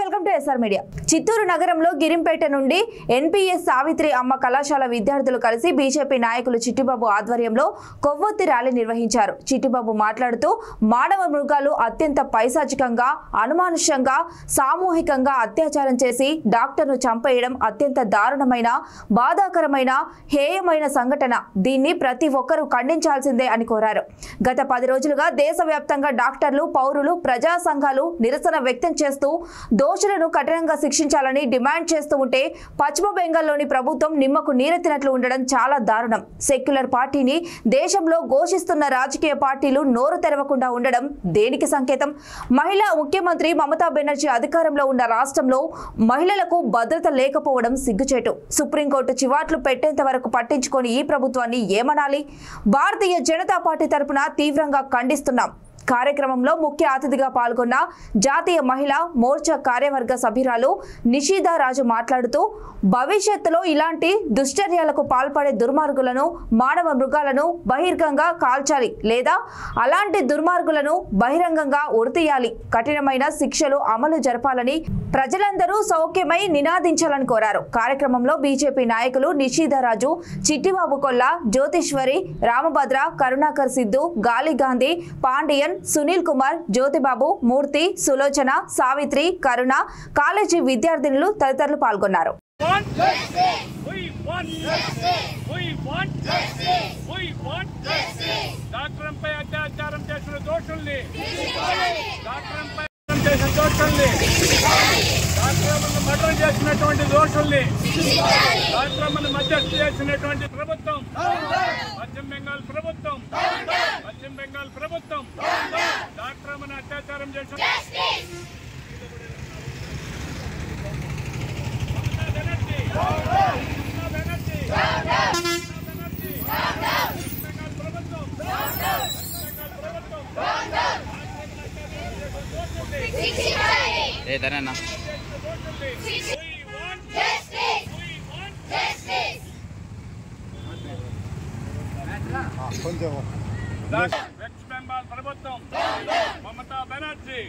Welcome to SR media. Chittoor నగరంలో గిరింపేట నుండి NPS Savitri అమ్మ కళాశాల విద్యార్థులు కలిసి బీజేపీ నాయకులు చిట్టిబాబు ఆధ్వర్యంలో కొవ్వొత్తి ర్యాలీ నిర్వహించారు. చిట్టిబాబు మాట్లాడుతూ మానవ మృగాలు అత్యంత పైశాచికంగా, అనుమానుషంగా, సామూహికంగా అత్యాచారం చేసి డాక్టర్ను చంపేయడం అత్యంత దారుణమైన, బాధాకరమైన, హేయమైన సంఘటన. దీన్ని ప్రతి ఒక్కరూ ఖండించాల్సిందే అని కోరారు. గత 10 రోజులుగా దేశవ్యాప్తంగా డాక్టర్లు, పౌరులు, ప్రజా సంఘాలు నిరసన వ్యక్తం చేస్తూ దోషులను కఠినంగా శిక్షించాలని డిమాండ్ చేస్తూ ఉంటే పశ్చిమ బెంగాల్లోని ప్రభుత్వం నిమ్మకు నీరెత్తినట్లు ఉండడం చాలా దారుణం. సెక్యులర్ పార్టీని దేశంలో ఘోషిస్తున్న రాజకీయ పార్టీలు నోరు తెరవకుండా ఉండడం దేనికి సంకేతం? మహిళా ముఖ్యమంత్రి మమతా బెనర్జీ అధికారంలో ఉన్న రాష్ట్రంలో మహిళలకు భద్రత లేకపోవడం సిగ్గుచేటు. సుప్రీంకోర్టు చివాట్లు పెట్టేంత వరకు పట్టించుకొని ఈ ప్రభుత్వాన్ని ఏమనాలి? భారతీయ జనతా పార్టీ తరపున తీవ్రంగా ఖండిస్తున్నాం. కార్యక్రమంలో ముఖ్య అతిథిగా పాల్గొన్న జాతీయ మహిళా మోర్చా కార్యవర్గ సభ్యురాలు నిషిదా రాజు మాట్లాడుతూ భవిష్యత్తులో ఇలాంటి దుశ్చర్యలకు పాల్పడే దుర్మార్గులను, మానవ మృగాలను బహిరంగంగా కాల్చాలి లేదా అలాంటి దుర్మార్గులను బహిరంగంగా ఉరితీయాలి. కఠినమైన శిక్షలు అమలు జరపాలని ప్రజలందరూ సౌఖ్యమై నినాదించాలని కోరారు. కార్యక్రమంలో బీజేపీ నాయకులు నిషిదా రాజు, చిట్టిబాబు కొల్లా, జ్యోతిశ్వరి, రామభద్ర, కరుణాకర్ సిద్ధు, గాలి గాంధీ, పాండియన్, సునీల్ కుమార్, జ్యోతిబాబు, మూర్తి, సులోచన, సావిత్రి, కరుణ, కాలేజీ విద్యార్థినులు తదితరులు పాల్గొన్నారు. మర్డర్ చేసినటువంటి దోషుల్ని, మధ్యస్థ చేసినటువంటి ప్రభుత్వం, పశ్చిమ బెంగాల్ ప్రభుత్వం, డాక్టర్ మన అత్యాచారం చేసిన వెస్ట్ బెంగాల్ ప్రభుత్వం, మమతా బెనర్జీ